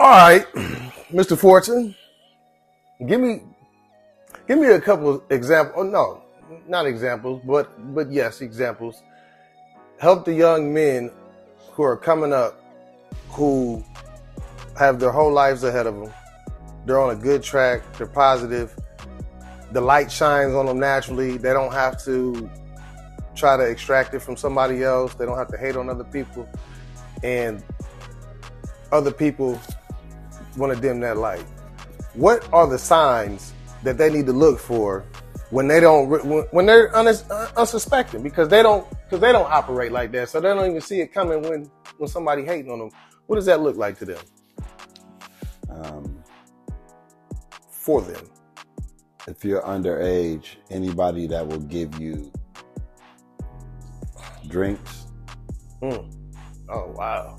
All right, Mr. Fortune, give me a couple of examples. Oh, no, not examples, but yes, examples. Help the young men who are coming up, who have their whole lives ahead of them. They're on a good track. They're positive. The light shines on them naturally. They don't have to try to extract it from somebody else. They don't have to hate on other people. And other people want to dim that light. What are the signs that they need to look for when they don't, when they're unsuspecting? Because they don't operate like that, so they don't even see it coming when somebody hating on them. What does that look like to them? For them, if you're underage, anybody that will give you drinks, oh wow,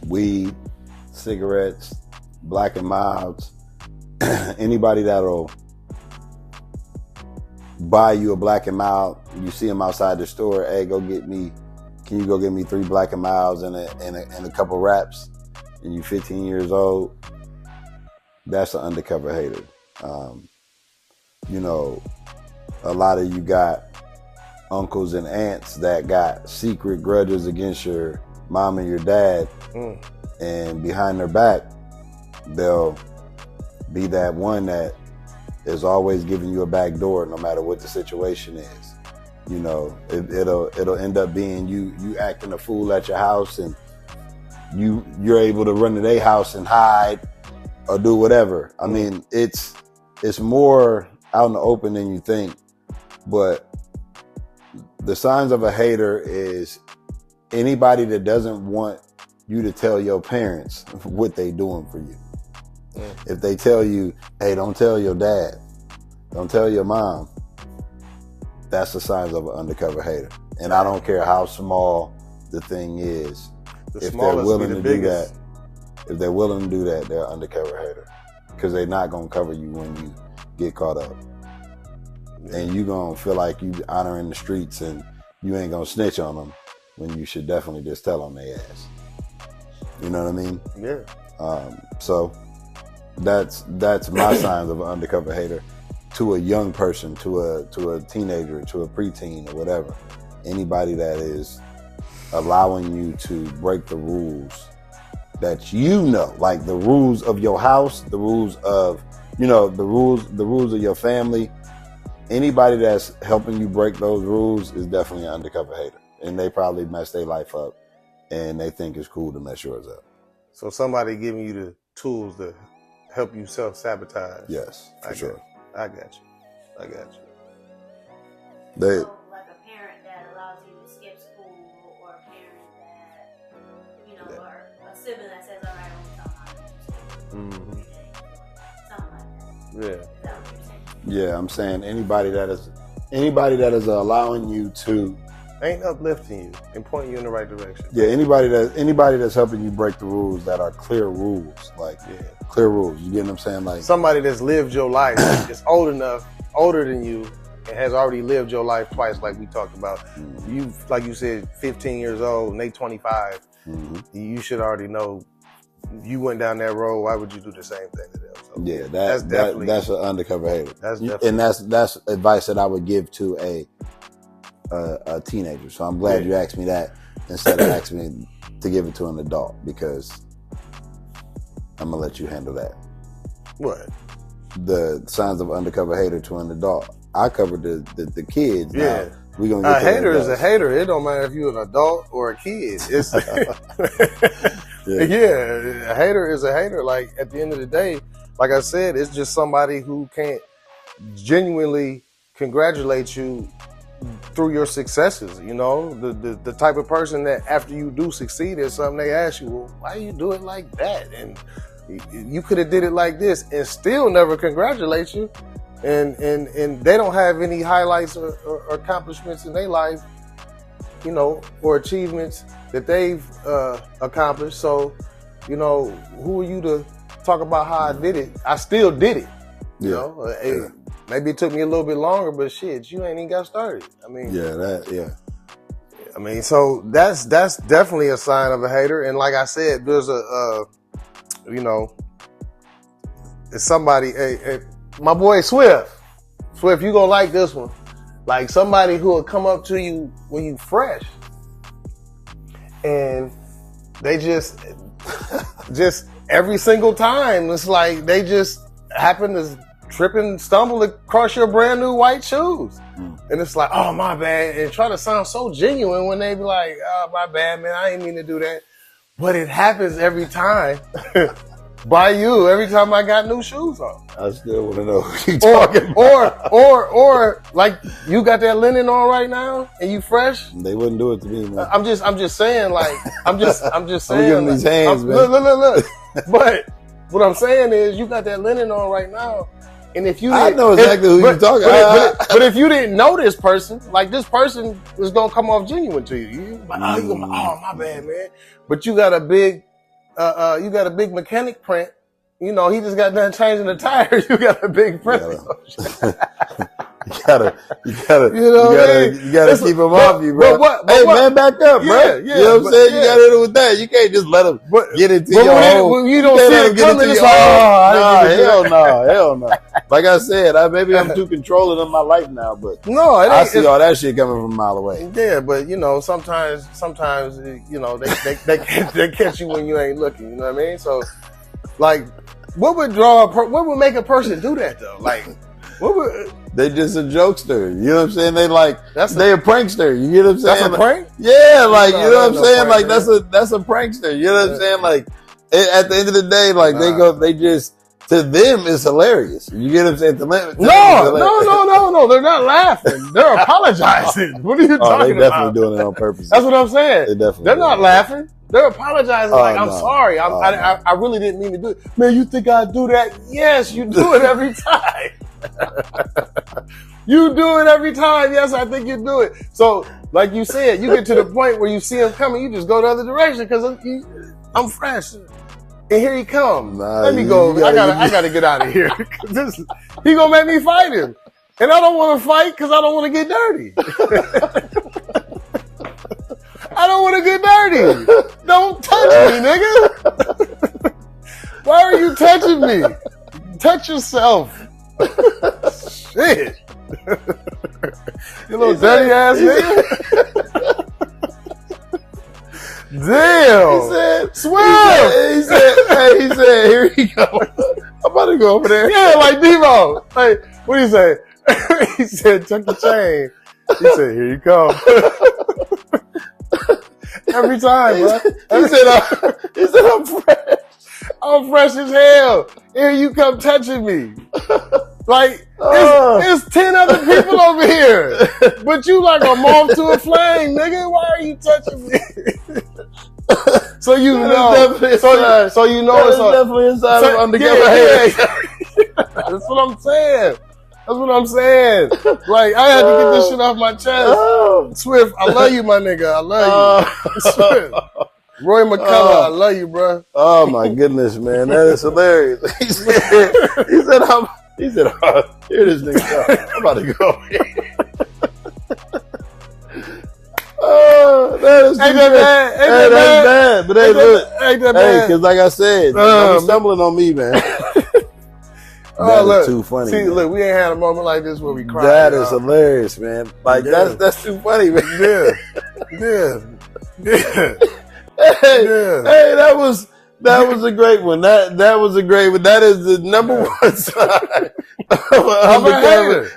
weed, cigarettes, black and milds, anybody that'll buy you a black and mild, you see them outside the store, hey, can you go get me 3 black and milds and a couple wraps, and you 15 years old, that's an undercover hater. A lot of you got uncles and aunts that got secret grudges against your mom and your dad, and behind their back, they'll be that one that is always giving you a back door no matter what the situation is. It'll end up being you acting a fool at your house, and you're able to run to their house and hide or do whatever. I mean, it's more out in the open than you think. But the signs of a hater is anybody that doesn't want you to tell your parents what they doing for you. If they tell you, hey, don't tell your dad, don't tell your mom, that's the signs of an undercover hater. And I don't care how small the thing is. If they're willing to do that, they're an undercover hater. Because they're not going to cover you when you get caught up. And you're going to feel like you honoring the streets, and you ain't going to snitch on them when you should definitely just tell on their ass. You know what I mean? Yeah. So that's my signs of an undercover hater to a young person, to a teenager, to a preteen or whatever. Anybody that is allowing you to break the rules that like the rules of your house, the rules of, the rules of your family. Anybody that's helping you break those rules is definitely an undercover hater. And they probably mess their life up, and they think it's cool to mess yours up. So somebody giving you the tools to help you self-sabotage. Yes, for sure. I got you. So, like a parent that allows you to skip school, or a parent that, or a sibling that says, all right, I'm talking about you. Something like that. Yeah. Is that what you're saying? Yeah, I'm saying anybody that is allowing you to ain't uplifting you and pointing you in the right direction. Yeah, anybody that's helping you break the rules that are clear rules, clear rules. You get what I'm saying? Like somebody that's lived your life, is older than you, and has already lived your life twice, like we talked about. You, like you said, 15 years old and they 25. You should already know. If you went down that road, why would you do the same thing to them? So yeah, that's an undercover hater. That's advice that I would give to a teenager. So I'm glad you asked me that instead of asking me to give it to an adult, because I'm gonna let you handle that. What? The signs of undercover hater to an adult. I covered the kids. Yeah. Now, we gonna get a hater is a hater. It don't matter if you're an adult or a kid. It's a hater is a hater. Like at the end of the day, like I said, it's just somebody who can't genuinely congratulate you through your successes. The type of person that after you do succeed at something, they ask you, well, why you do it like that? And you could have did it like this, and still never congratulate you. And they don't have any highlights or accomplishments in their life, or achievements that they've accomplished. So, who are you to talk about how I did it? I still did it. Maybe it took me a little bit longer, but shit, you ain't even got started. I mean, I mean, so that's definitely a sign of a hater. And like I said, there's a you know, it's somebody. Hey, my boy Swift, you gonna like this one. Like somebody who will come up to you when you fresh, and they just every single time, it's like they just happen to trip and stumble across your brand new white shoes. And it's like, oh, my bad. And try to sound so genuine when they be like, oh, my bad, man. I didn't mean to do that. But it happens every time. By you, every time I got new shoes on. I still want to know who you talking about. Or like you got that linen on right now and you fresh. They wouldn't do it to me, man. I'm just saying, like, I'm just saying. I'm giving these hands, man. Look. But what I'm saying is, you got that linen on right now, and if you, I know exactly who you're talking about. But if you didn't know this person, like this person is gonna come off genuine to you. You like, oh, my bad, man. But you got a big mechanic print. You know, he just got done changing the tires. You got a big print. You gotta keep him off you, bro. Man, back up, bro. You know what I'm saying? You gotta hit him with that. You can't just let him get into your home. When you don't see it coming, it's like, hell no. Like I said, maybe I'm too controlling in my life now, but no, I see all that shit coming from a mile away. Yeah, but you know, sometimes you know they catch you when you ain't looking. You know what I mean? So, like, what would make a person do that though? Like, what would they just a jokester, you know what I'm saying? They a prankster, you get what I'm saying? That's a prank? Yeah, like, you know what I'm saying? Like, that's a prankster, you know what I'm saying? Like, at the end of the day, like, they just, to them, it's hilarious. You get what I'm saying? No, they're not laughing. They're apologizing. What are you talking about? They definitely doing it on purpose. That's what I'm saying. They're not laughing. They're apologizing I'm sorry. I really didn't mean to do it. Man, you think I do that? Yes, you do it every time. You do it every time. Yes, I think you do it. So, like you said, you get to the point where you see him coming, you just go the other direction because I'm fresh. And here he comes. Let me go. I gotta get out of here. He gonna make me fight him. And I don't want to fight because I don't want to get dirty. I don't want to get dirty. Don't touch me, nigga. Why are you touching me? Touch yourself. Shit. You little dirty ass nigga. Damn. He said, Swear. he said, here he goes. I'm about to go over there. Yeah, like Devo. Like, what do you say? He said, tuck the chain. He said, here you come. Every time, bro. He said, I'm fresh. I'm fresh as hell. Here you come touching me. Like, there's 10 other people over here. But you like a moth to a flame, nigga. Why are you touching me? So you know. So you know it's definitely inside of Undercover Haters. That's what I'm saying. Like, I had to get this shit off my chest. Swift, I love you, my nigga. I love you. Swift. Roy McCullough, I love you, bro. Oh my goodness, man, that is hilarious. He said, here this nigga go. I'm about to go. Oh, that is ain't that bad. Ain't that bad. But hey, look, ain't that bad. because like I said, don't be stumbling on me, man. That is too funny. See, look, we ain't had a moment like this where we cried. That is hilarious, man. Like that's too funny, man. Yeah. Hey, that was a great one. That was a great one. That is the number one sign of Undercover.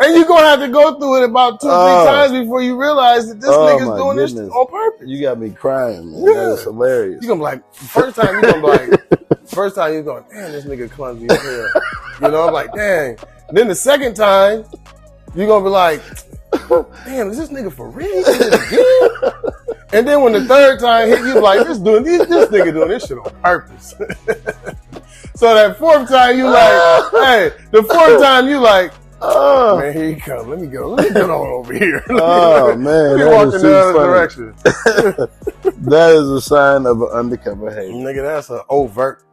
And you're gonna have to go through it about 2-3 times before you realize that this nigga's doing this on purpose. You got me crying, man. Yeah. That is hilarious. You're gonna be like, first time you're going, damn, this nigga clumsy as hell. You know, I'm like, dang. Then the second time, you're gonna be like, damn, is this nigga for real? Is it again? And then when the third time hit, you like, this nigga doing this shit on purpose. So that fourth time you like, man, here you come. Let me go on over here. Oh man, that walk in the other direction. That is a sign of an undercover hater. Nigga, that's an overt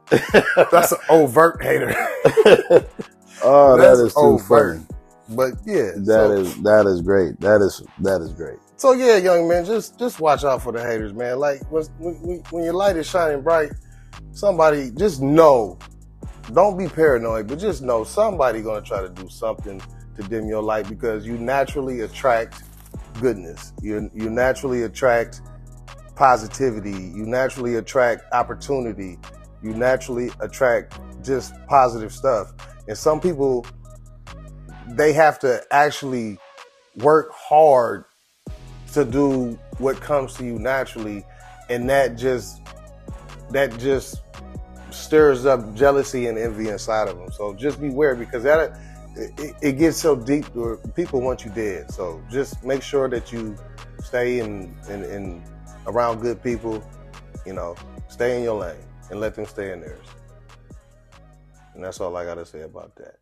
hater. Oh, that is too funny. But yeah, that is great. That is great. So yeah, young men, just watch out for the haters, man. Like when your light is shining bright, somebody, just know, don't be paranoid, but just know somebody gonna try to do something to dim your light, because you naturally attract goodness. You naturally attract positivity. You naturally attract opportunity. You naturally attract just positive stuff. And some people, they have to actually work hard to do what comes to you naturally, and that just stirs up jealousy and envy inside of them. So just beware, because it gets so deep where people want you dead. So just make sure that you stay in around good people, stay in your lane and let them stay in theirs. And that's all I got to say about that.